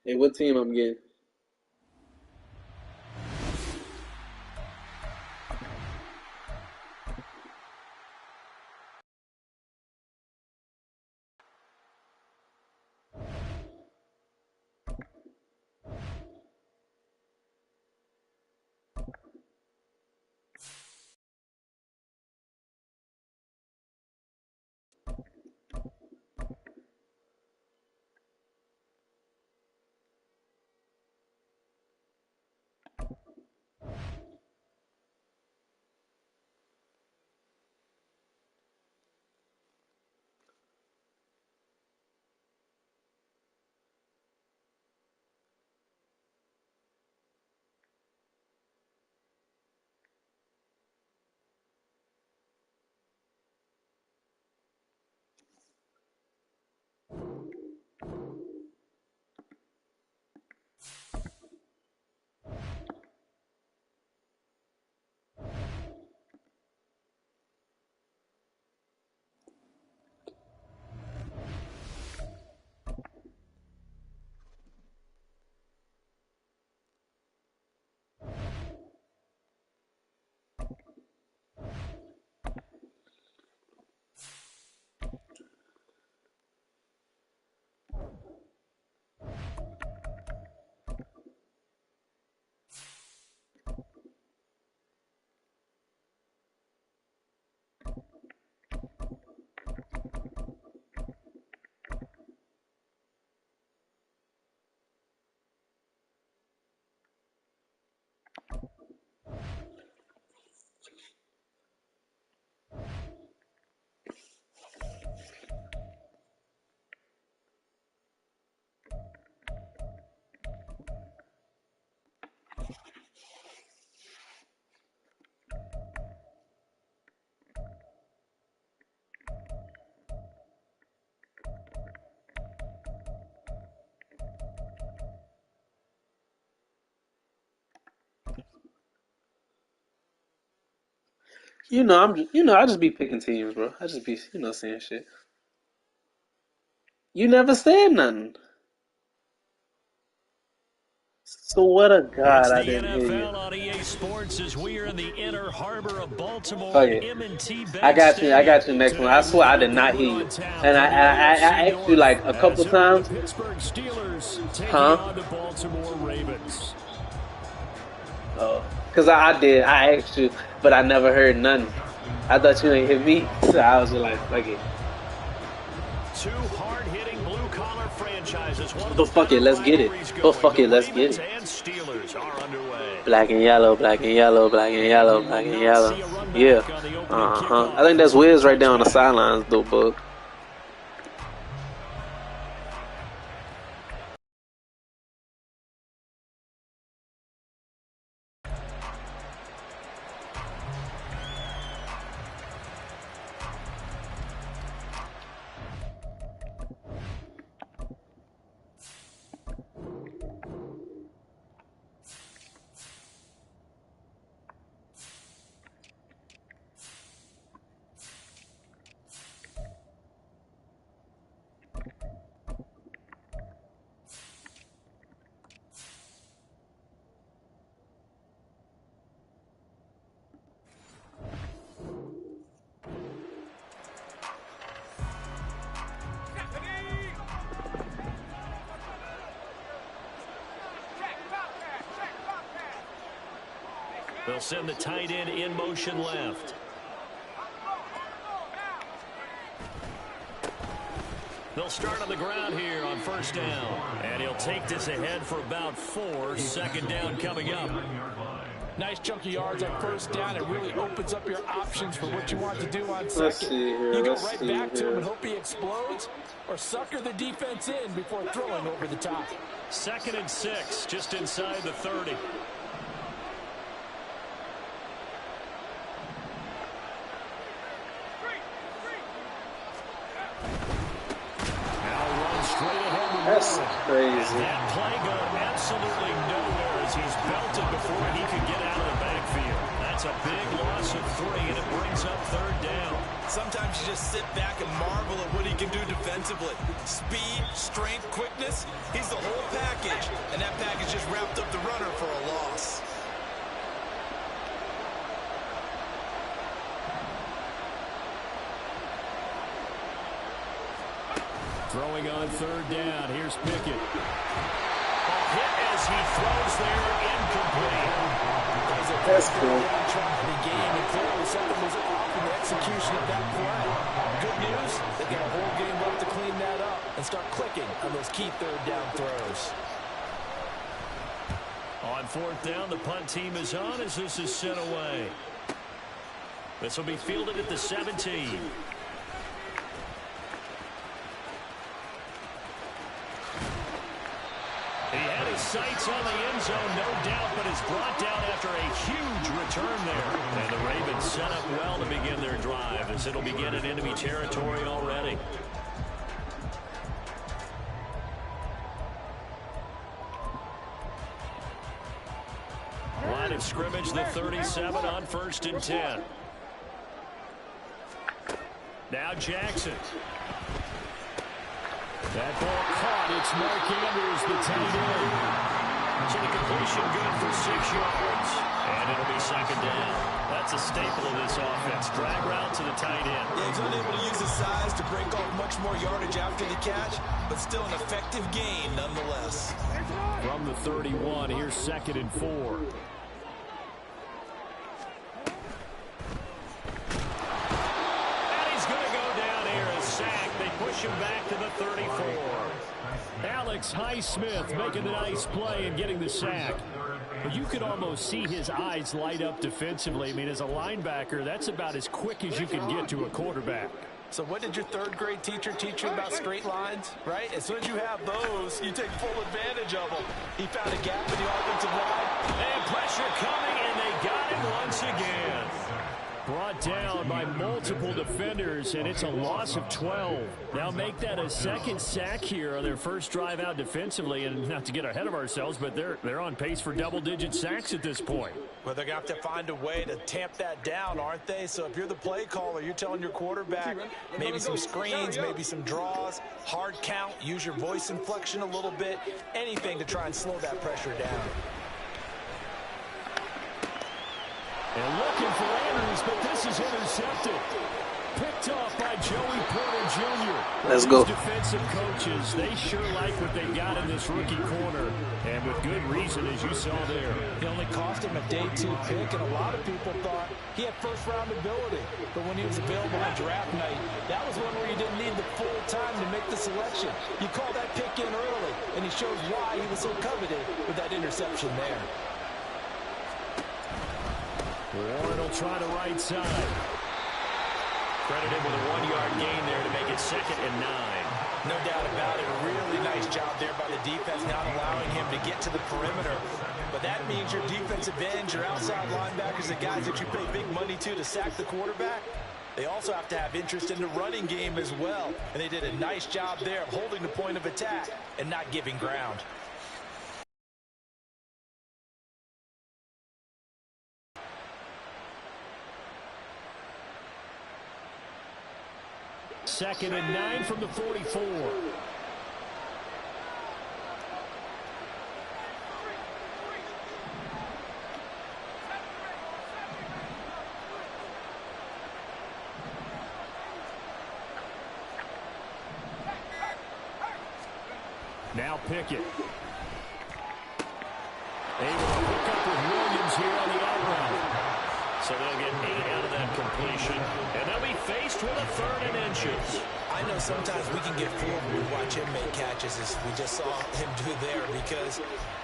Hey, what team I'm getting? I just be picking teams, bro. I just be, saying shit. You never said nothing. So what a It's god, I the didn't hear you. NFL on EA Sports as we are in the inner harbor of Baltimore Fuck at it. M&T I Bank got you. I Stadium. got you next one. I Today swear we've I got a did not big one hear you. on tap And from the AFC I asked you North like a as couple who are the times. Pittsburgh Steelers taking Huh? on the Baltimore Ravens. Oh, cause I did. I asked you, but I never heard nothing. I thought you ain't hit me, so I was just like, fuck it. Two hard-hitting blue-collar franchises, one of the But fuck it, better let's get it. rivalries But going. fuck The it, let's get Ravens it. and Steelers are underway. Black and yellow, black and yellow, black and And yellow, we black will and not yellow. see a run Yeah. back on the opening I kickoff think as that's it's a Wiz right there on the touchback. sidelines, though, bug. They'll send the tight end in motion left. They'll start on the ground here on first down. And he'll take this ahead for about 4. Second down coming up. Nice chunky yards on first down. It really opens up your options for what you want to do on Let's second. see here. You go Let's right see back to him here. and hope he explodes, or sucker the defense in before throwing over the top. 2nd and 6, just inside the 30. Now run straight ahead That's crazy. That play going absolutely nowhere as he's belted before he could get out of the backfield. That's a big loss of 3, and it brings up 3rd down. Sometimes you just sit back and marvel at what he can do defensively. Speed, strength, quickness, he's the whole package. And that package just wrapped up the runner for a loss. Throwing on 3rd down. Here's Pickett. A hit as he throws there, incomplete. That's cool. The game, and clearly something was off in the execution of that play. Good news, they've got a whole game left to clean that up and start clicking on those key 3rd down throws. On 4th down, the punt team is on as this is sent away. This will be fielded at the 17. He had his sights on the end zone, no doubt, but is brought down after a huge return there. And the Ravens set up well to begin their drive as it'll begin in enemy territory already. Line of scrimmage, the 37 on 1st and 10. Now Jackson. That ball caught. It's Mark Andrews, the tight end. So the completion good for 6 yards. And it'll be 2nd down. That's a staple of this offense. Drag route to the tight end. Yeah, he's unable to use his size to break off much more yardage after the catch, but still an effective gain nonetheless. From the 31, here's 2nd and 4. Push him back to the 34. Alex Highsmith making the nice play and getting the sack. But you could almost see his eyes light up defensively. I mean, as a linebacker, that's about as quick as you can get to a quarterback. So what did your 3rd grade teacher teach you about straight lines, right? As soon as you have those, you take full advantage of them. He found a gap in the offensive line. And pressure coming, and they got him once again. Brought down by multiple defenders, and it's a loss of 12. Now make that a 2nd sack here on their first drive out defensively, and not to get ahead of ourselves, but they're on pace for double-digit sacks at this point. Well, they're going to have to find a way to tamp that down, aren't they? So if you're the play caller, you're telling your quarterback maybe some screens, maybe some draws, hard count, use your voice inflection a little bit, anything to try and slow that pressure down. And looking for Andrews, but this is intercepted. Picked off by Joey Porter Jr. Let's go. These defensive coaches, they sure like what they got in this rookie corner. And with good reason, as you saw there. It only cost him a day 2 pick, and a lot of people thought he had first-round ability. But when he was available on draft night, that was one where you didn't need the full time to make the selection. You call that pick in early, and he shows why he was so coveted with that interception there. Warren will try the right side. Credited with a 1-yard gain there to make it 2nd and 9. No doubt about it. A really nice job there by the defense, not allowing him to get to the perimeter. But that means your defensive ends, your outside linebackers, the guys that you pay big money to sack the quarterback, they also have to have interest in the running game as well. And they did a nice job there of holding the point of attack and not giving ground. Second and 9 from the 44. Now Pickett. Able to hook up with Williams here on the outrun. So they'll get 8 out of that completion. And they'll be faced with a 3rd and inches. I know sometimes we can get fooled when we watch him make catches, as we just saw him do there, because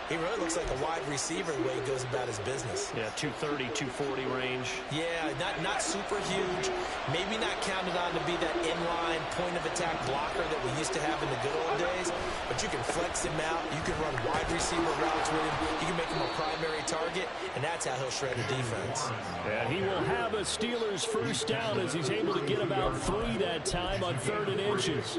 he really looks like a wide receiver the way he goes about his business. Yeah, 230, 240 range. Yeah, not super huge. Maybe not counted on to be that inline point-of-attack blocker that we used to have in the good old days, but you can flex him out. You can run wide receiver routes with him. You can make him a primary target, and that's how he'll shred the defense. And he will have a Steelers first down as he's able to get about 3 that time on 3rd and inches.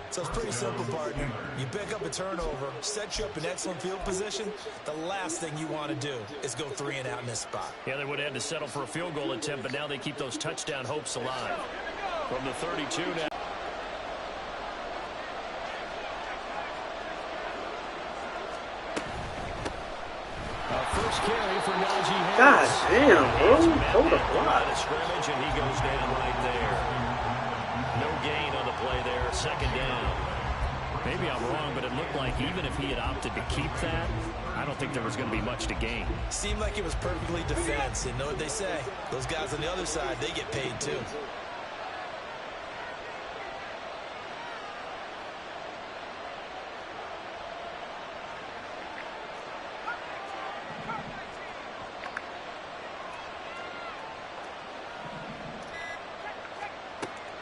So it's pretty simple, partner. You pick up a turnover, set you up in excellent field position. The last thing you want to do is go 3 and out in this spot. Yeah, they would have had to settle for a field goal attempt, but now they keep those touchdown hopes alive. From the 32 now. First carry for Najee Harris. God damn, bro. Hold the block. Scrimmage, and he goes down right there. No gain on the play there. Second down. Maybe I'm wrong, but it looked like even if he had opted to keep that, I don't think there was going to be much to gain. Seemed like it was perfectly defense. And know what they say? Those guys on the other side, they get paid too.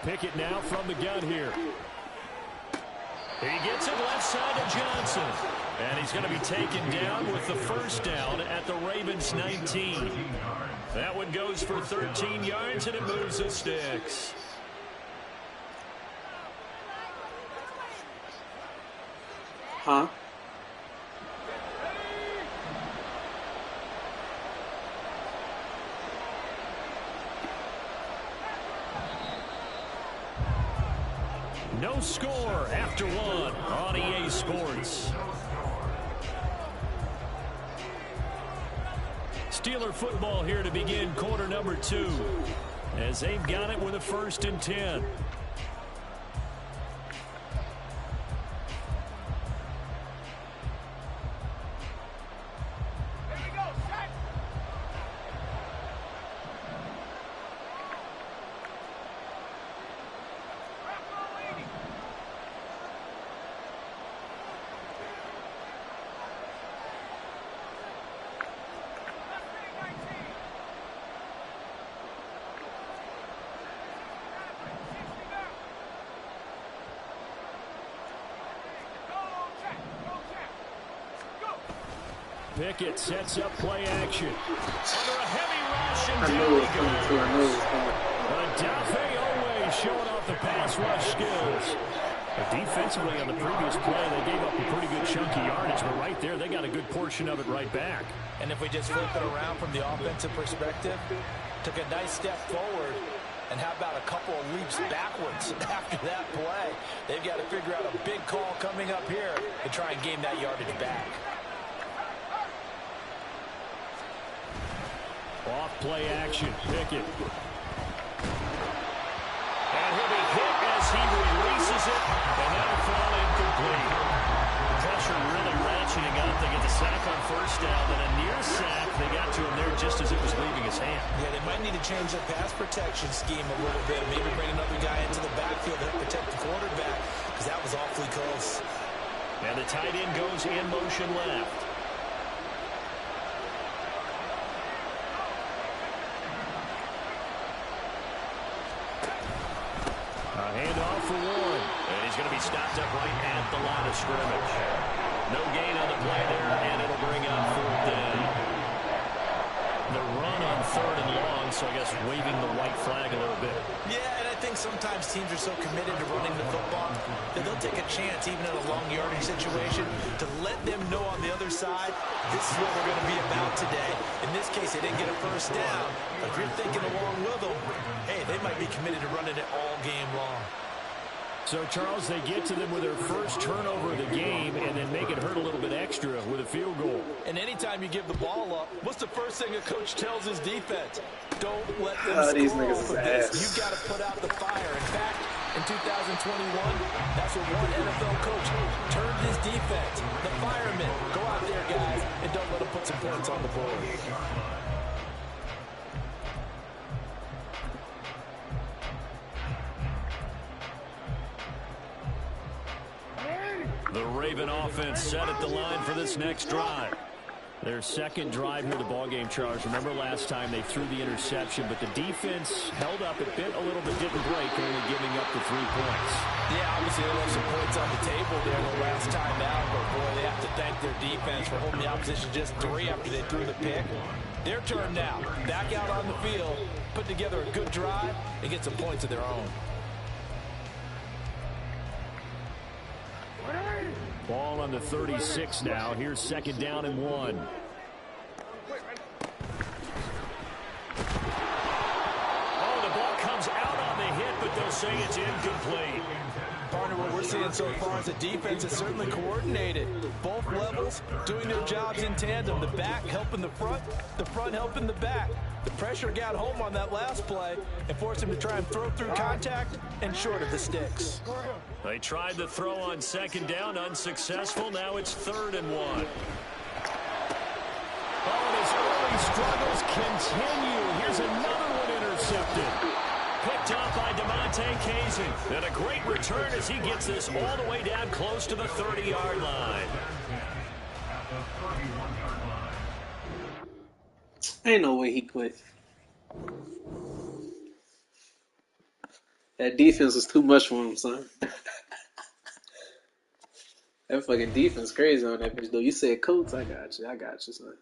Pickett now from the gun here. He gets it left side to Johnson. And he's going to be taken down with the first down at the Ravens 19. That one goes for 13 yards, and it moves the sticks. Huh? No score after one on EA Sports. Steeler football here to begin quarter number 2 as they've got it with a 1st and 10. Pickett sets up play action. Under a heavy rush, and I knew it was coming too. I knew it was coming. Dafe Owe showing off the pass rush skills. But defensively on the previous play, they gave up a pretty good chunky yardage, but right there, they got a good portion of it right back. And if we just flip it around from the offensive perspective, took a nice step forward, and how about a couple of leaps backwards after that play? They've got to figure out a big call coming up here to try and gain that yardage back. Off play action, Pickett. And he'll be hit as he releases it, and that'll fall incomplete. The pressure really ratcheting up. They get the sack on first down, then a near sack. They got to him there just as it was leaving his hand. Yeah, they might need to change their pass protection scheme a little bit. Maybe bring another guy into the backfield to protect the quarterback, because that was awfully close. And the tight end goes in motion left. Handoff for Warren. And he's going to be stopped up right at the line of scrimmage. No gain on the play there, and it'll bring up 4th down. The run on 3rd and long, so I guess waving the white flag a little bit. Yeah, and I think sometimes teams are so committed to running the football that they'll take a chance, even in a long yardage situation, to let them know on the other side, this is what we're going to be about today. In this case, they didn't get a first down. But if you're thinking along with them, hey, they might be committed to running it all game long. So, Charles, they get to them with their first turnover of the game and then make it hurt a little bit extra with a field goal. And anytime you give the ball up, what's the first thing a coach tells his defense? Don't let them These score niggas off is of this. ass. You've got to put out the fire. In fact, in 2021, that's what one NFL coach turned his defense. The firemen, go out there, guys, and don't let them put some points on the board. The Raven offense set at the line for this next drive. Their second drive here of the ballgame, Charles. Remember last time they threw the interception, but the defense held up. It bit a little bit, didn't break, only giving up the 3 points. Yeah, obviously they left some points on the table there the last time out, but boy, they have to thank their defense for holding the opposition just 3 after they threw the pick. Their turn now. Back out on the field, put together a good drive, and get some points of their own. on the 36 now. Here's 2nd down and 1. Oh, the ball comes out on the hit, but they'll say it's incomplete. Partner, what we're seeing so far is the defense is certainly coordinated. Both levels doing their jobs in tandem. The back helping the front helping the back. The pressure got home on that last play and forced him to try and throw through contact and short of the sticks. They tried the throw on 2nd down, unsuccessful. Now it's 3rd and 1. Oh, and his early struggles continue. Here's another one intercepted. Picked off by DeMonte Kazin. And a great return as he gets this all the way down close to the 30-yard line. Ain't no way he quit. That defense was too much for him, son. That fucking defense crazy on that bitch, though. You said Colts, I got you, son.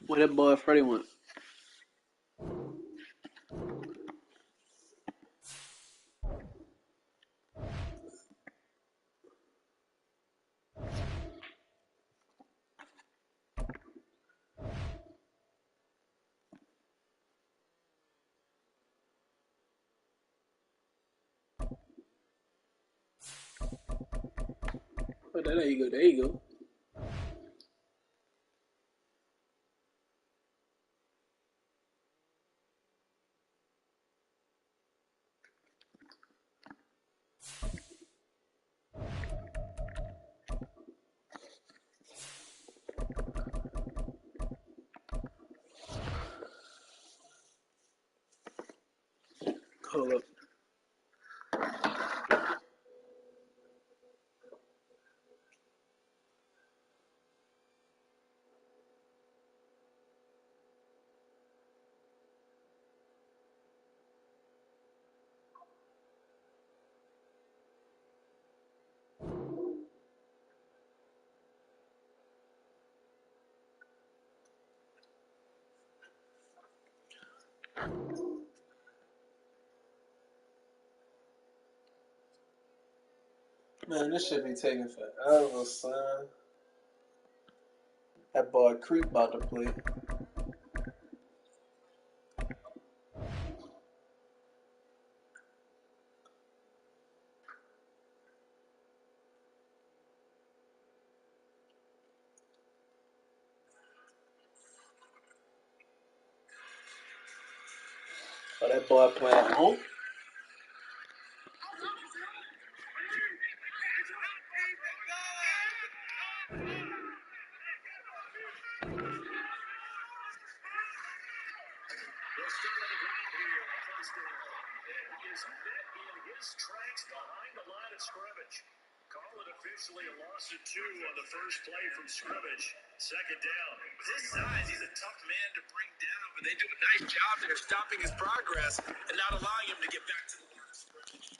Where that boy Freddie went? Oh, there you go. There you go. Hold up. Man, this should be taking forever, son. That boy Creep about to play. Oh, that boy playing home. Officially a loss of 2 on the first play from scrimmage. 2nd down. With his size, he's a tough man to bring down, but they do a nice job there stopping his progress and not allowing him to get back to the line of scrimmage.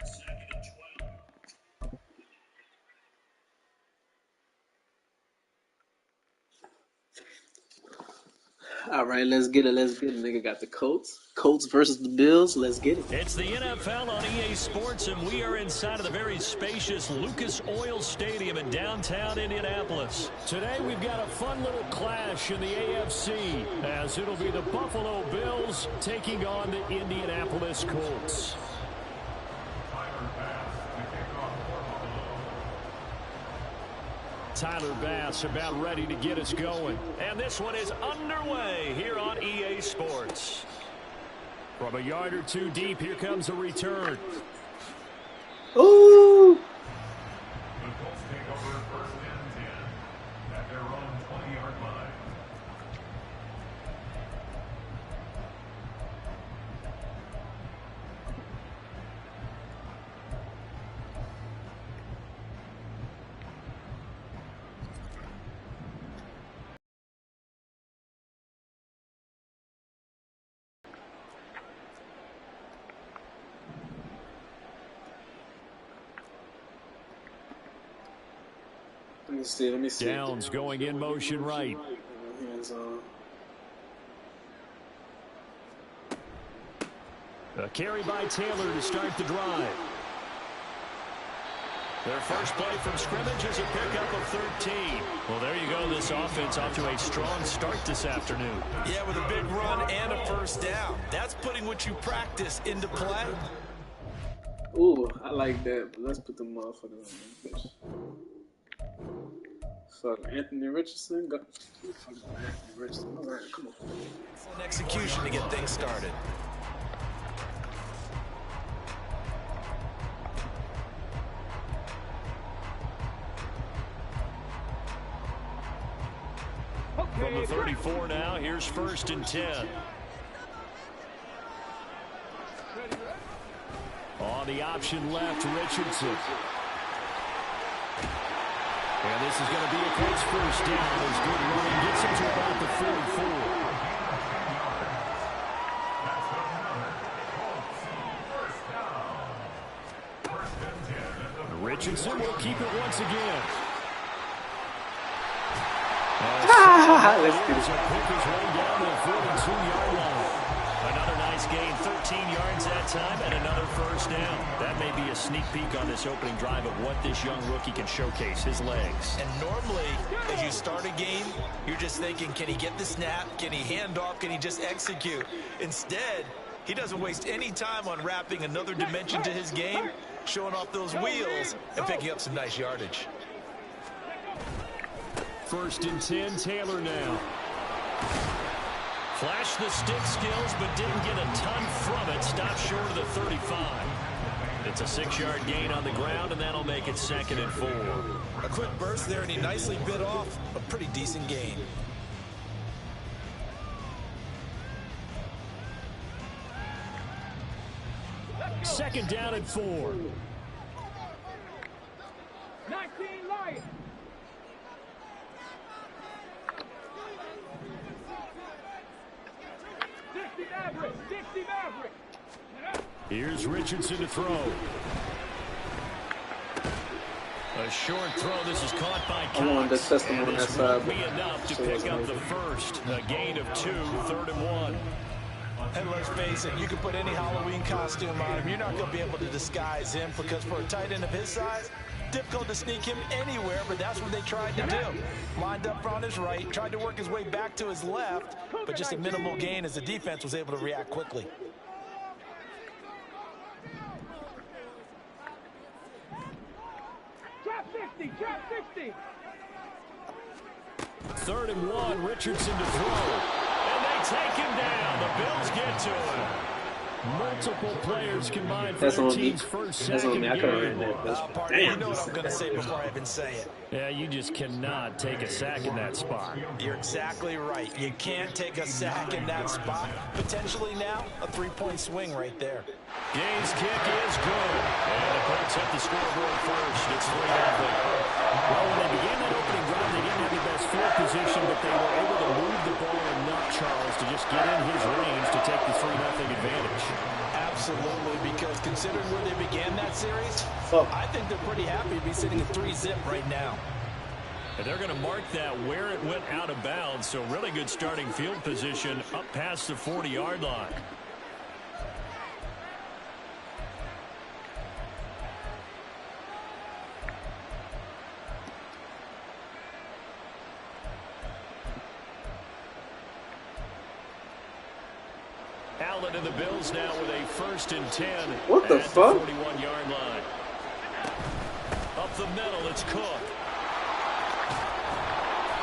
2nd and 12. All right, let's get it. Nigga got the Colts. Colts versus the Bills. Let's get it. It's the NFL on EA Sports, and we are inside of the very spacious Lucas Oil Stadium in downtown Indianapolis. Today, we've got a fun little clash in the AFC, as it'll be the Buffalo Bills taking on the Indianapolis Colts. Tyler Bass about ready to get us going. And this one is underway here on EA Sports. From a yard or two deep, here comes a return. Ooh! The Colts take over 1st and 10 at their own 20-yard line. Let me see. Let me see. Downs going in motion right. Hands on. A carry by Taylor to start the drive. Their first play from scrimmage is a pickup of 13. Well, there you go. This offense off to a strong start this afternoon. Yeah, with a big run and a first down. That's putting what you practice into play. Ooh, I like that. But let's put the motherfuckers on this bitch. Fuck Anthony Richardson. Go. Fuck Anthony Richardson. All right, come on. It's an execution to get things started. From the 34 now, here's 1st and 10. On the option left, Richardson. And this is going to be a close first down. As good running gets him to about the 44. Richardson will keep it once again. Let's do His way down to the 42-yard line. Another nice gain, 13 yards that time, and another first down. That may be a sneak peek on this opening drive of what this young rookie can showcase, his legs. And normally, as you start a game, you're just thinking, can he get the snap? Can he hand off? Can he just execute? Instead, he doesn't waste any time on wrapping another dimension to his game, showing off those wheels, and picking up some nice yardage. 1st and 10, Taylor now. Flashed the stick skills, but didn't get a ton from it. Stopped short of the 35. It's a 6-yard gain on the ground, and that'll make it 2nd and 4. A quick burst there, and he nicely bit off a pretty decent gain. Second down and 4. 19 Lions. Here's Richardson to throw. A short throw. This is caught by Cox. I wanted to test him on that side. Won't be enough to pick up the first. A gain of 2, 3rd and 1. And let's face it, you can put any Halloween costume on him. You're not going to be able to disguise him because for a tight end of his size, difficult to sneak him anywhere, but that's what they tried to do. Lined up on his right, tried to work his way back to his left, but just a minimal gain as the defense was able to react quickly. Trap 60, trap 60. 3rd and 1, Richardson to throw. And they take him down. The Bills get to him. Multiple players combined for their team's first sack of the game. You know what I'm going to say before I even say it. Yeah, you just cannot take a sack in that spot. You're exactly right. You can't take a sack in that spot. Potentially now, a 3-point swing right there. Gaines' kick is good. And the Colts hit the scoreboard first. It's 3-0. Well, when they began that opening drive, they didn't have the best field position, but they were able to move the ball enough, Charles, to just get in his range to take the 3-0 advantage. Absolutely, because considering where they began that series, I think they're pretty happy to be sitting at 3-zip right now. And they're going to mark that where it went out of bounds, so really good starting field position up past the 40-yard line. Allen and the Bills now with a 1st and 10. What the fuck? 41-yard line. Up the middle, it's Cook.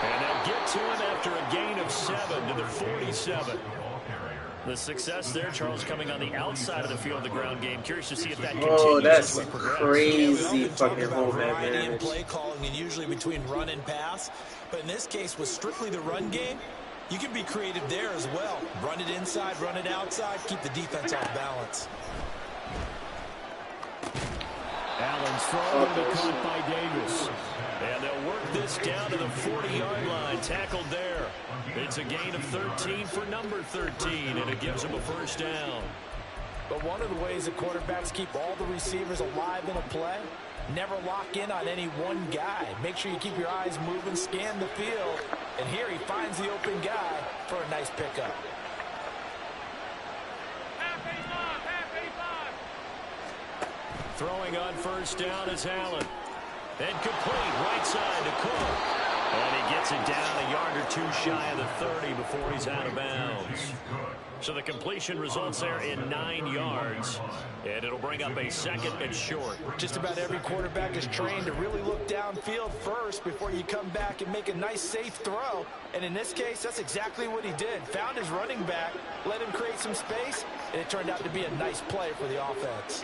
And they'll get to him after a gain of 7 to the 47. The success there, Charles, coming on the outside of the field of the ground game. Curious to see if that continues. Oh, that's as we progress. crazy fucking home variety in advantage. play calling and usually between run and pass. But in this case, with strictly the run game, you can be creative there as well. Run it inside, run it outside, keep the defense off balance. Allen's throw will be caught by Davis. And they'll work this down to the 40-yard line. Tackled there. It's a gain of 13 for number 13, and it gives them a first down. But one of the ways that quarterbacks keep all the receivers alive in a play Never lock in on any one guy. Make sure you keep your eyes moving, scan the field. And here he finds the open guy for a nice pickup. Throwing on first down is Allen. And complete right side to Cook. And he gets it down a yard or two shy of the 30 before he's out of bounds. So the completion results there in 9 yards. And it'll bring up a second and short. Just about every quarterback is trained to really look downfield first before you come back and make a nice, safe throw. And in this case, that's exactly what he did. Found his running back, let him create some space, and it turned out to be a nice play for the offense.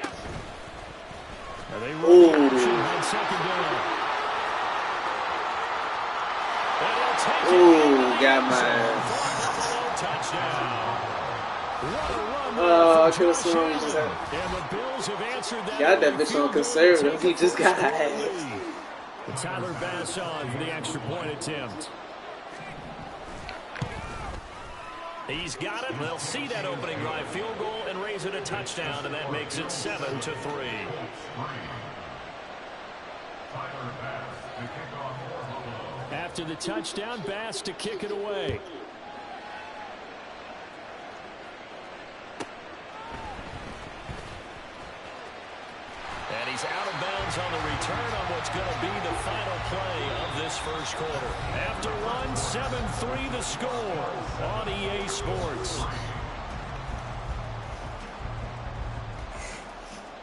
Now they run on second down. Ooh, got mine. Touchdown. Oh, I could have sworn he just had. Got that bitch on conservative. He just got ass. Tyler Bass on for the extra point attempt. He's got it. They'll see that opening drive field goal and raise it a touchdown, and that makes it 7-3. After the touchdown, Bass to kick it away. And he's out of bounds on the return on what's going to be the final play of this first quarter. After one, 7-3 the score on EA Sports.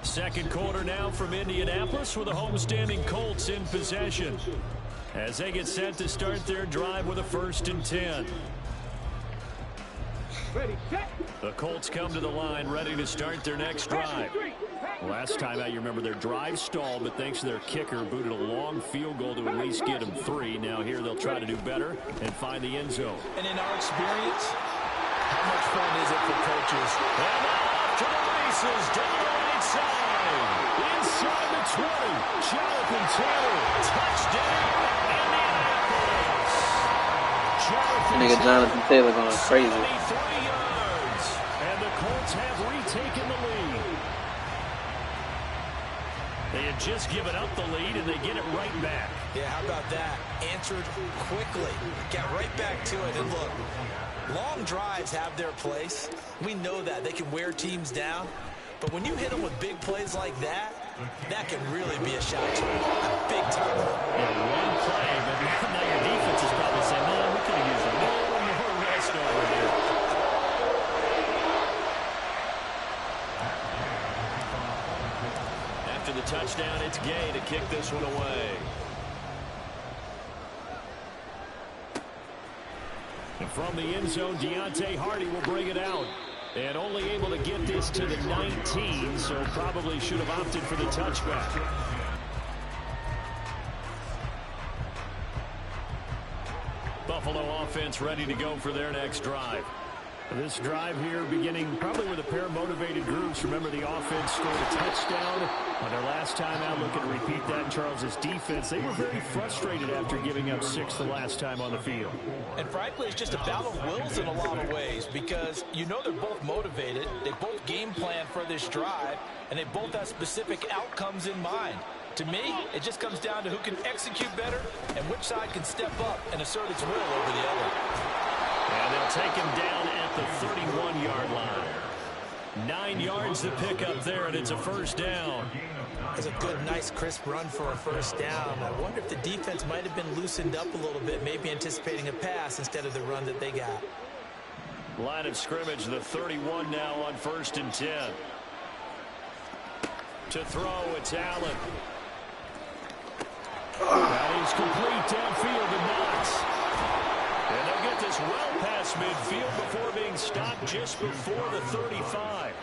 Second quarter now from Indianapolis with the homestanding Colts in possession, as they get set to start their drive with a 1st and 10. Ready, set. The Colts come to the line ready to start their next drive. Last time out, you remember their drive stalled, but thanks to their kicker, booted a long field goal to at least get them 3. Now here they'll try to do better and find the end zone. And in our experience, how much fun is it for coaches? And off to the races down the right side. Inside the 20. Jonathan Taylor. Touchdown, Indianapolis. Nigga Jonathan Taylor going crazy. 23 yards. And the Colts have retaken the lead. They had just given up the lead, and they get it right back. Yeah, how about that? Answered quickly. Got right back to it. And look, long drives have their place. We know that. They can wear teams down. But when you hit them with big plays like that, that can really be a shot to them. A big time. Yeah, one play, but now your defense is probably saying, no, we could have used a little more rest over here. After the touchdown, it's Gay to kick this one away. And from the end zone, Deontay Hardy will bring it out. And only able to get this to the 19, so probably should have opted for the touchback. Buffalo offense ready to go for their next drive. This drive here beginning probably with a pair of motivated groups. Remember, the offense scored a touchdown on their last time out. Looking to repeat that in Charles's defense. They were very frustrated after giving up 6 the last time on the field. And frankly, it's just a battle of wills in a lot of ways, because you know they're both motivated. They both game plan for this drive, and they both have specific outcomes in mind. To me, it just comes down to who can execute better and which side can step up and assert its will over the other. And they'll take him down at the 31-yard line. 9 yards to pick up there, and it's a first down. That's a good, nice, crisp run for a first down. I wonder if the defense might have been loosened up a little bit, maybe anticipating a pass instead of the run that they got. Line of scrimmage, the 31 now on 1st and 10. To throw, it's Allen. That is complete downfield to Knox. And they'll get this well past midfield before being stopped just before the 35.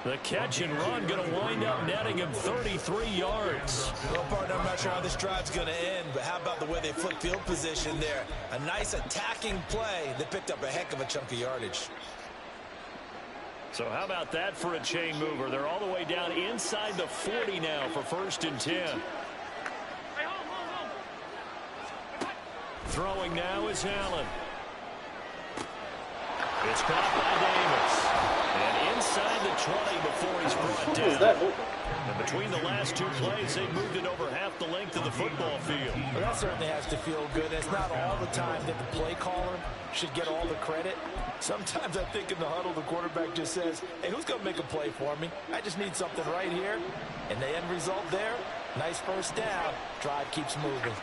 The catch and run going to wind up netting him 33 yards. Well, partner, I'm not sure how this drive's going to end, but how about the way they flip field position there? A nice attacking play that picked up a heck of a chunk of yardage. So how about that for a chain mover? They're all the way down inside the 40 now for 1st and 10. Throwing now is Allen. It's caught by Davis. And inside the 20 before he's brought What was that? down. And between the last two plays, they moved it over half the length of the football field. Well, that certainly has to feel good. It's not all the time that the play caller should get all the credit. Sometimes I think in the huddle, the quarterback just says, hey, who's going to make a play for me? I just need something right here. And the end result there, nice first down. Drive keeps moving.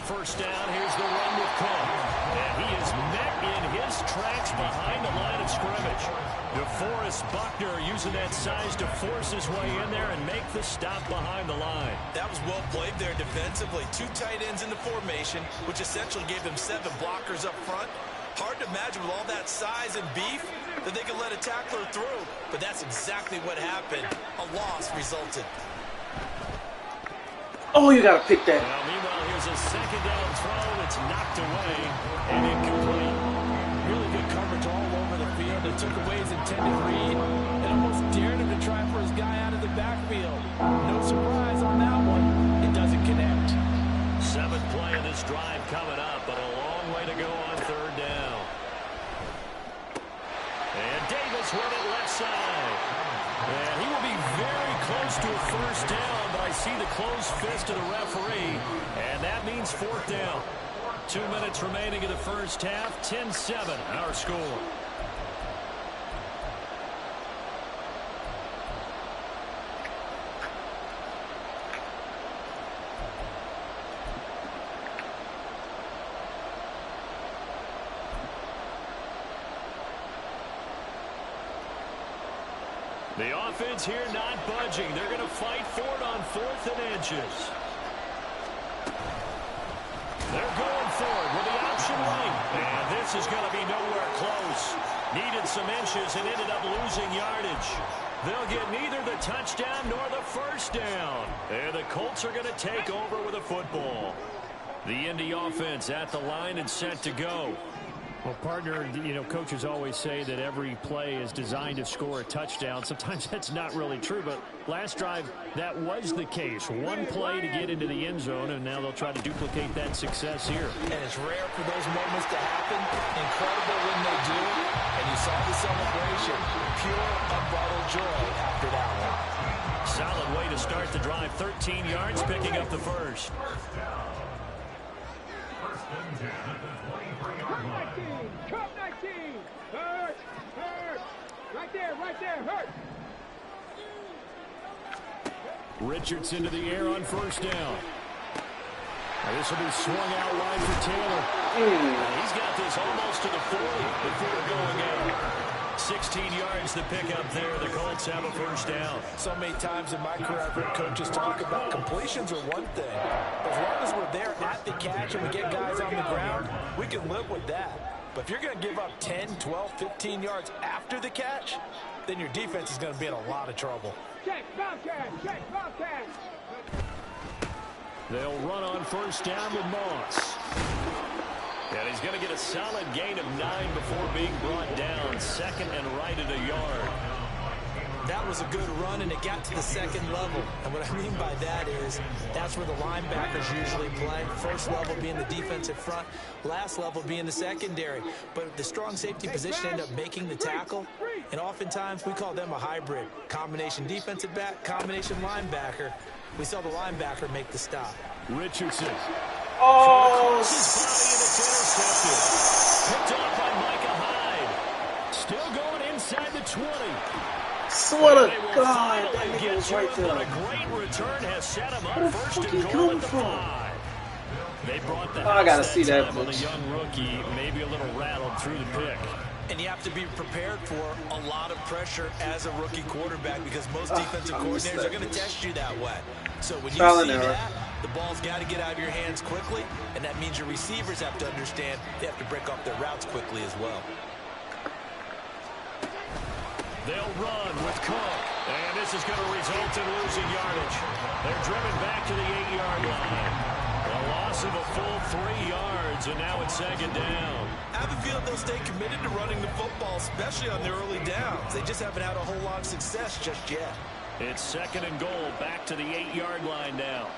First down, here's the run with Cook. And he is met in his tracks behind the line of scrimmage. DeForest Buckner using that size to force his way in there and make the stop behind the line. That was well played there defensively. Two tight ends in the formation, which essentially gave them 7 blockers up front. Hard to imagine with all that size and beef that they could let a tackler through. But that's exactly what happened. A loss resulted. Oh, you got to pick that. Well, meanwhile, here's a second down throw that's knocked away and incomplete. Really good coverage all over the field. It took away his intended read and almost dared him to try for his guy out of the backfield. No surprise on that one. It doesn't connect. 7th play of this drive coming up, but a long way to go on third down. And Davis with it left side. And he will be very close to a first down, but I see the closed fist of the referee, and that means 4th down. 2 minutes remaining in the first half, 10-7, our score. The offense here not budging. They're going to fight for it on 4th and inches. They're going for it with the option right. And this is going to be nowhere close. Needed some inches and ended up losing yardage. They'll get neither the touchdown nor the first down. And the Colts are going to take over with a football. The Indy offense at the line and set to go. Well, partner, you know, coaches always say that every play is designed to score a touchdown. Sometimes that's not really true, but last drive, that was the case. One play to get into the end zone, and now they'll try to duplicate that success here. And it's rare for those moments to happen. Incredible when they do. And you saw the celebration. Pure, unbridled joy after that one. Solid way to start the drive. 13 yards, picking up the first. Cup 19. Hurt. Right there, hurt. Richardson to the air on first down. Now this will be swung out wide for Taylor. He's got this almost to the 40 before going out. 16 yards to pick up there. The Colts have a first down. So many times in my career I've heard coaches talk about completions are one thing. As long as we're there at the catch and we get guys on the ground, we can live with that. But if you're going to give up 10, 12, 15 yards after the catch, then your defense is going to be in a lot of trouble. Check, Bobcat. They'll run on first down with Moss. And he's going to get a solid gain of 9 before being brought down. 2nd and right at a yard. That was a good run, and it got to the 2nd level. And what I mean by that is that's where the linebackers usually play. First level being the defensive front, last level being the secondary. But the strong safety position ended up making the tackle, and oftentimes we call them a hybrid. Combination defensive back, combination linebacker. We saw the linebacker make the stop. Richardson. Oh, Intercepted. Picked off by Micah Hyde. Still going inside the 20. swear to God, that nigga was right But there. a great return has set him up Where the first fuck and he goal come at the from? 5. They brought the Oh, I gotta house see that time on the bitch. young rookie, maybe a little rattled through the pick. And you have to be prepared for a lot of pressure as a rookie quarterback because most defensive I missed coordinators that are going to test you that way. So when you Trial and see error. that, the ball's got to get out of your hands quickly, and that means your receivers have to understand they have to break off their routes quickly as well. They'll run with Cook, and this is going to result in losing yardage. They're driven back to the 8-yard line. A loss of a full 3 yards, and now it's 2nd down. I have a feeling they'll stay committed to running the football, especially on the early downs. They just haven't had a whole lot of success just yet. It's 2nd and goal, back to the 8-yard line now.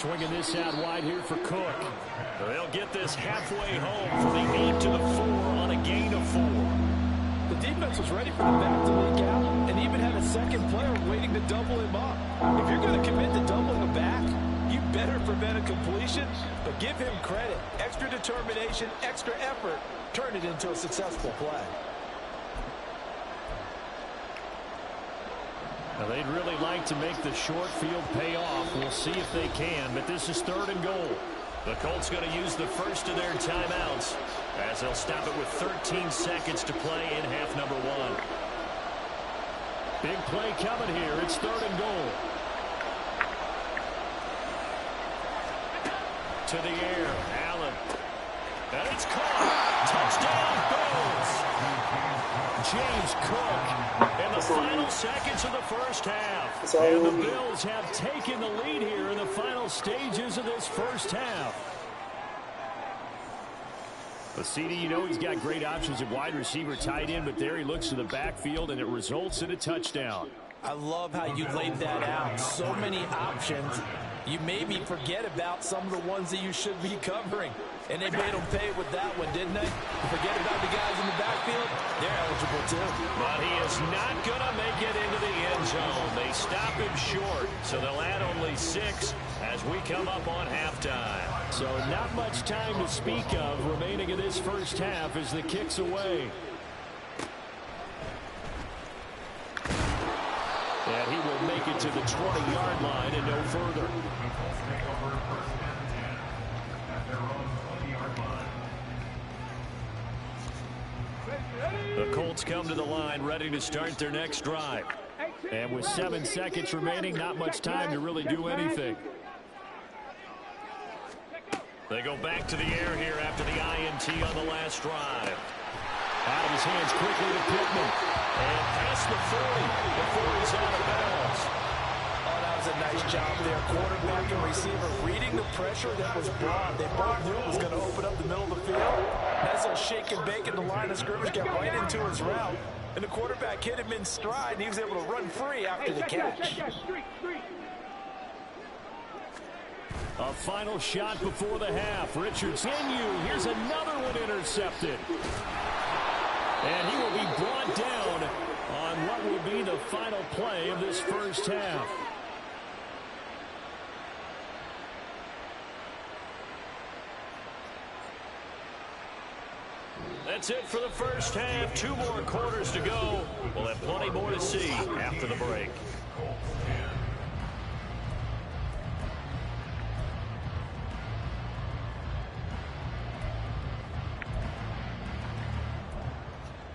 swinging this out wide here for Cook. They'll get this halfway home from the 8 to the 4 on a gain of 4. The defense was ready for the back to leak out and even had a second player waiting to double him up. If you're going to commit to doubling a back, you better prevent a completion, but give him credit. Extra determination, extra effort, turn it into a successful play. Now they'd really like to make the short field pay off. We'll see if they can, but this is 3rd and goal. The Colts going to use the first of their timeouts as they'll stop it with 13 seconds to play in half number 1. Big play coming here. It's 3rd and goal. To the air, Allen. And it's caught. Touchdown, Bills. James Cook in the final seconds of the first half. And the Bills have taken the lead here in the final stages of this first half. But CD, you know he's got great options at wide receiver, tight end, but there he looks to the backfield, and it results in a touchdown. I love how you laid that out. So many options. You made me forget about some of the ones that you should be covering. And they made them pay with that one, didn't they? Forget about the guys in the backfield. They're eligible too. But he is not going to make it into the end zone. They stop him short, so they'll add only 6 as we come up on halftime. So not much time to speak of remaining in this first half as the kick's away. And he will make it to the 20-yard line and no further. The Colts come to the line ready to start their next drive. And with 7 seconds remaining, not much time to really do anything. They go back to the air here after the INT on the last drive. Out of his hands quickly to Pittman. And past the 40 before he's out of bounds. Oh, that was a nice job there. Quarterback and receiver reading the pressure that was brought. They both knew it was going to open up the middle of the field. Nice little shake and bake in the line of scrimmage, got right into his route. And the quarterback hit him in stride, and he was able to run free after the catch. A final shot before the half. Richards in you. Here's another one intercepted. And he will be brought down on what will be the final play of this first half. That's it for the first half. 2 more quarters to go. We'll have plenty more to see after the break.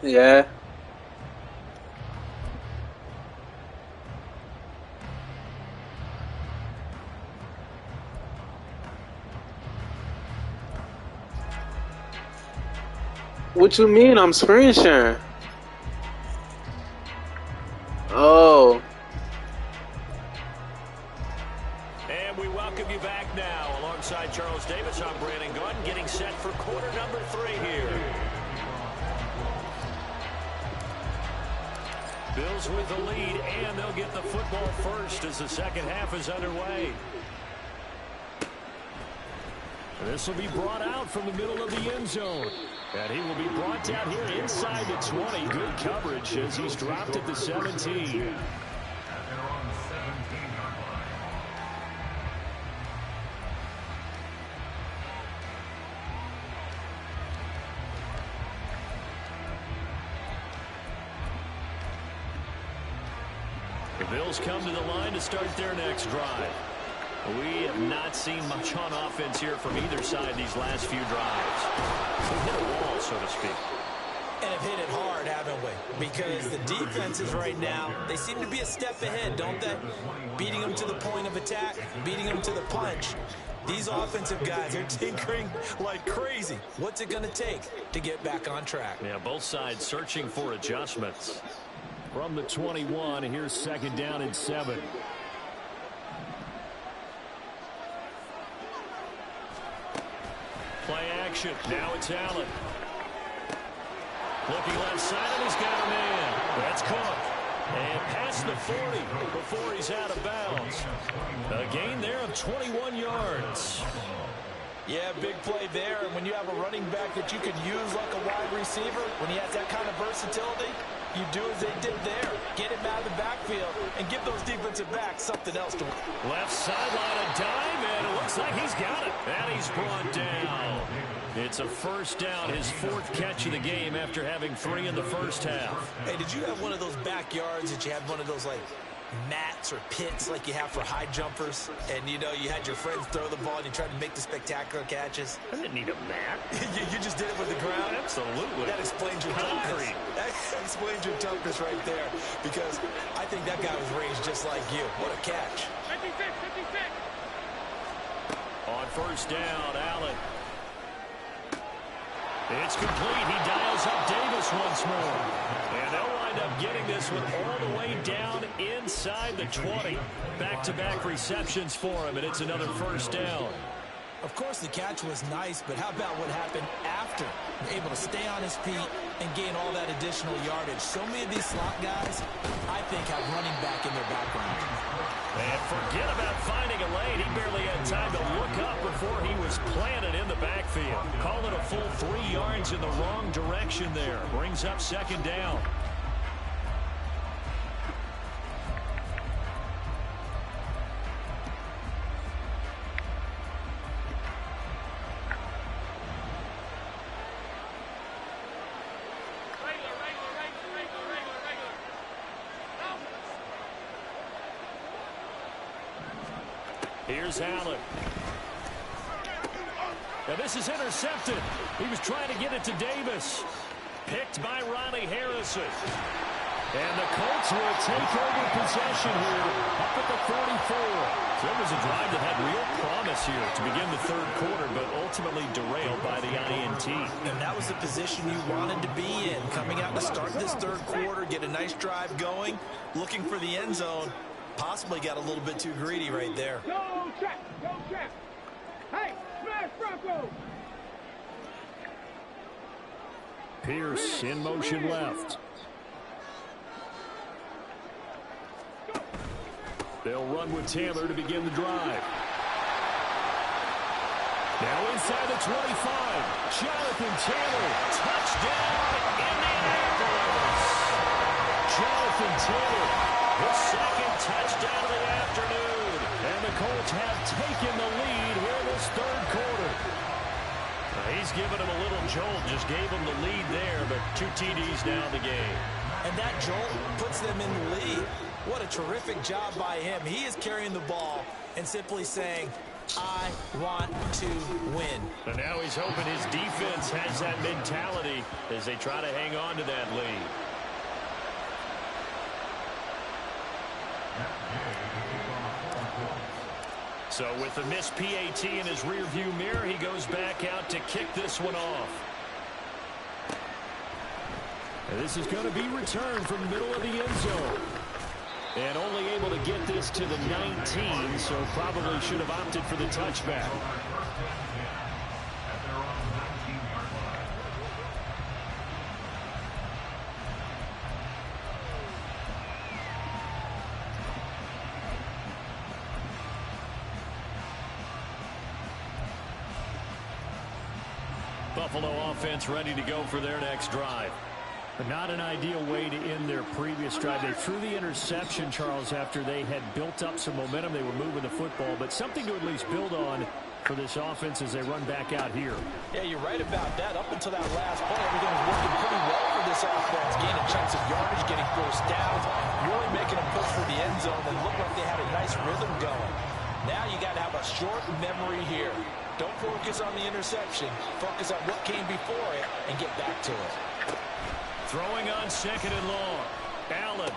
Yeah. What you mean? I'm screen sharing. Oh. And we welcome you back now. Alongside Charles Davis, I'm Brandon Gunn, getting set for quarter number 3 here. Bills with the lead, and they'll get the football first as the second half is underway. This will be brought out from the middle of the end zone. And he will be brought down here inside the 20. Good coverage as he's dropped at the 17. The Bills come to the line to start their next drive. We have not seen much on offense here from either side these last few drives. We've hit a wall, so to speak. And have hit it hard, haven't we? Because the defenses right now, they seem to be a step ahead, don't they? Beating them to the point of attack, beating them to the punch. These offensive guys are tinkering like crazy. What's it going to take to get back on track? Yeah, both sides searching for adjustments. From the 21, here's 2nd down and 7. Play action. Now it's Allen. Looking left side, and he's got a man. That's Cook. And past the 40 before he's out of bounds. A gain there of 21 yards. Yeah, big play there. And when you have a running back that you can use like a wide receiver, when he has that kind of versatility, you do as they did there. Get him out of the backfield and give those defensive backs something else to. Left sideline, a dive, and it looks like he's got it. And he's brought down. It's a first down, his 4th catch of the game after having 3 in the first half. Hey, did you have one of those backyards that you had one of those, like, mats or pits like you have for high jumpers? And, you know, you had your friends throw the ball and you tried to make the spectacular catches? I didn't need a mat. you just did it with the ground? Absolutely. That explains your toughness. That explains your toughness right there. Because I think that guy was raised just like you. What a catch. 56, 56. On first down, Allen. It's complete. He dials up Davis once more. And they'll wind up getting this one all the way down inside the 20. Back-to-back receptions for him, and it's another first down. Of course, the catch was nice, but how about what happened after? Able to stay on his feet and gain all that additional yardage. So many of these slot guys, I think, have running back in their background. And forget about finding a lane. He barely had time to look up before he was planted in the backfield. Call it a full 3 yards in the wrong direction there. Brings up second down. Here's Allen. Now this is intercepted. He was trying to get it to Davis. Picked by Ronnie Harrison. And the Colts will take over possession here up at the 44. So it was a drive that had real promise here to begin the third quarter, but ultimately derailed by the INT. And that was the position you wanted to be in. Coming out to start this third quarter, get a nice drive going, looking for the end zone. Possibly got a little bit too greedy right there. Go check, go check. Hey, smash Bronco. Pierce in motion left. They'll run with Taylor to begin the drive. Now inside the 25. Jonathan Taylor, touchdown Indianapolis. Jonathan Taylor, his second touchdown of the afternoon. And the Colts have taken the lead here in this third quarter. He's given him a little jolt, just gave him the lead there, but 2 TDs now in the game. And that jolt puts them in the lead. What a terrific job by him. He is carrying the ball and simply saying, I want to win. And now he's hoping his defense has that mentality as they try to hang on to that lead. So with the missed PAT in his rearview mirror, he goes back out to kick this one off. And this is going to be returned from the middle of the end zone. And only able to get this to the 19, so probably should have opted for the touchback. Buffalo offense ready to go for their next drive. But not an ideal way to end their previous drive. They threw the interception, Charles, after they had built up some momentum. They were moving the football, but something to at least build on for this offense as they run back out here. Yeah, you're right about that. Up until that last point, everything was working pretty well for this offense. Gaining chunks of yardage, getting first downs, really making a push for the end zone. They looked like they had a nice rhythm going. Now you got to have a short memory here. Don't focus on the interception. Focus on what came before it and get back to it. Throwing on second and long. Allen.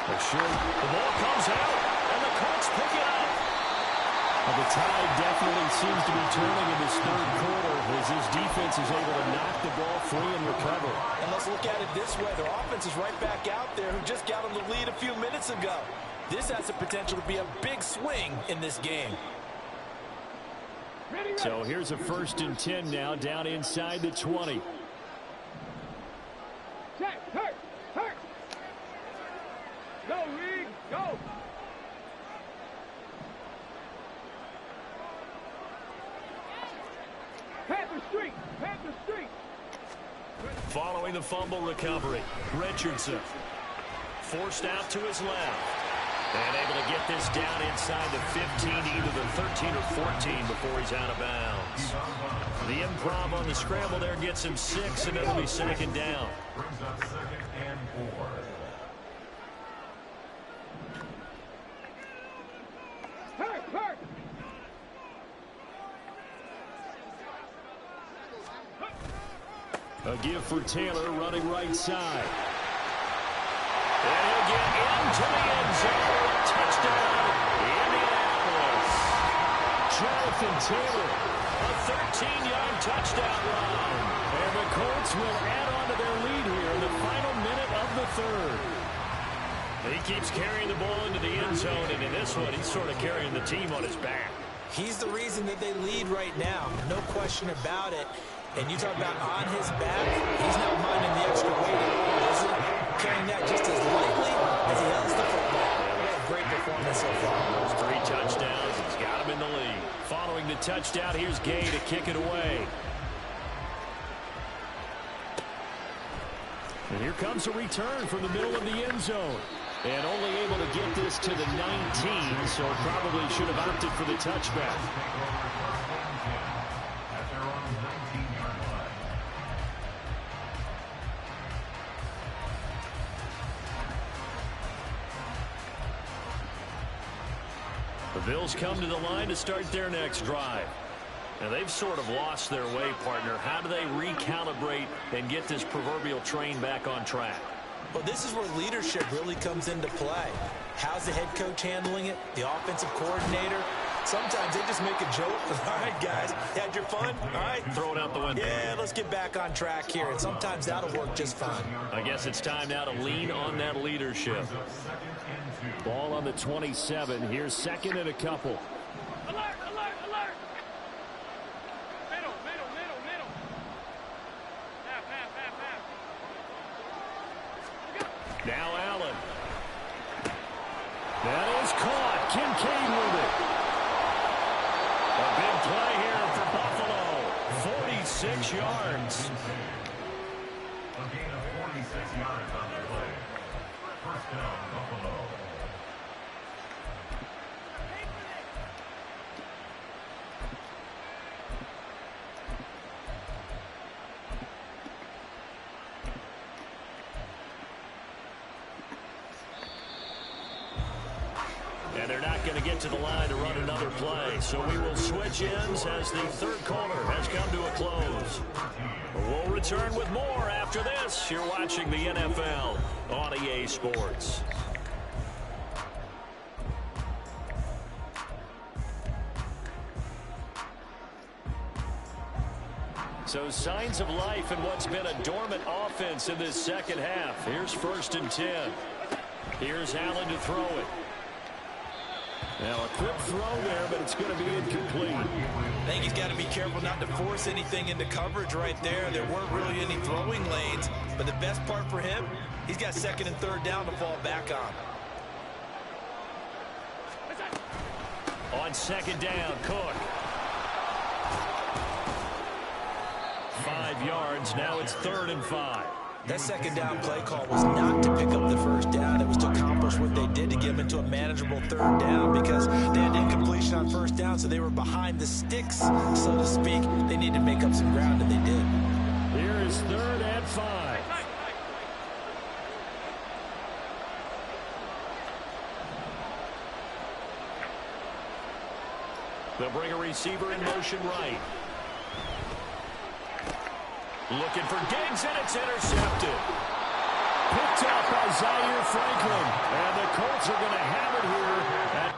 The ball comes out, and the Colts pick it up. Well, the tide definitely seems to be turning in this third quarter as his defense is able to knock the ball free and recover. And let's look at it this way. Their offense is right back out there who just got them the lead a few minutes ago. This has the potential to be a big swing in this game. So here's a 1st and 10 now down inside the 20. Check, hurt. Go, Reed, go. Following the fumble recovery, Richardson forced out to his left. And able to get this down inside the 15, either the 13 or 14 before he's out of bounds. The improv on the scramble there gets him 6, and it'll be second down. Brings up 2nd and 4. A give for Taylor running right side. And he'll get into the end zone. Touchdown, Indianapolis. Jonathan Taylor, a 13-yard touchdown run. And the Colts will add on to their lead here in the final minute of the third. He keeps carrying the ball into the end zone, and in this one, he's sort of carrying the team on his back. He's the reason that they lead right now, no question about it. And you talk about on his back, he's not minding the extra weight at all, is he? Carrying that just as lightly as he has the football. What a great performance so far. Those 3 touchdowns, he's got him in the lead. Following the touchdown, here's Gay to kick it away. And here comes a return from the middle of the end zone. And only able to get this to the 19, so probably should have opted for the touchback. The Bills come to the line to start their next drive. And they've sort of lost their way, partner. How do they recalibrate and get this proverbial train back on track? Well, this is where leadership really comes into play. How's the head coach handling it? The offensive coordinator? Sometimes they just make a joke. All right, guys, had your fun? All right. Throw it out the window. Yeah, let's get back on track here. And sometimes that'll work just fine. I guess it's time now to lean on that leadership. Ball on the 27. Here's 2nd and a couple. Alert, alert, alert! Middle, middle, middle, middle. Half, half, half, half. Now Allen. That is caught. Kincaid with it. A big play here for Buffalo. 46 yards. A gain of 46 yards on the play. First down, Buffalo. And they're not going to get to the line to run another play. So we will switch ends as the third quarter has come to a close. We'll return with more after this. You're watching the NFL on EA Sports. So signs of life in what's been a dormant offense in this second half. Here's 1st and 10. Here's Allen to throw it. Now a quick throw there, but it's going to be incomplete. I think he's got to be careful not to force anything into coverage right there. There weren't really any throwing lanes, but the best part for him, he's got 2nd and 3rd down to fall back on. On 2nd down, Cook. 5 yards, now it's 3rd and 5. That 2nd down play call was not to pick up the 1st down. It was to accomplish what they did to get them into a manageable 3rd down because they had incompletion on 1st down, so they were behind the sticks, so to speak. They needed to make up some ground, and they did. Here is 3rd and 5. They'll bring a receiver in motion right. Looking for Diggs, and it's intercepted. Picked up by Zaire Franklin. And the Colts are going to have it here at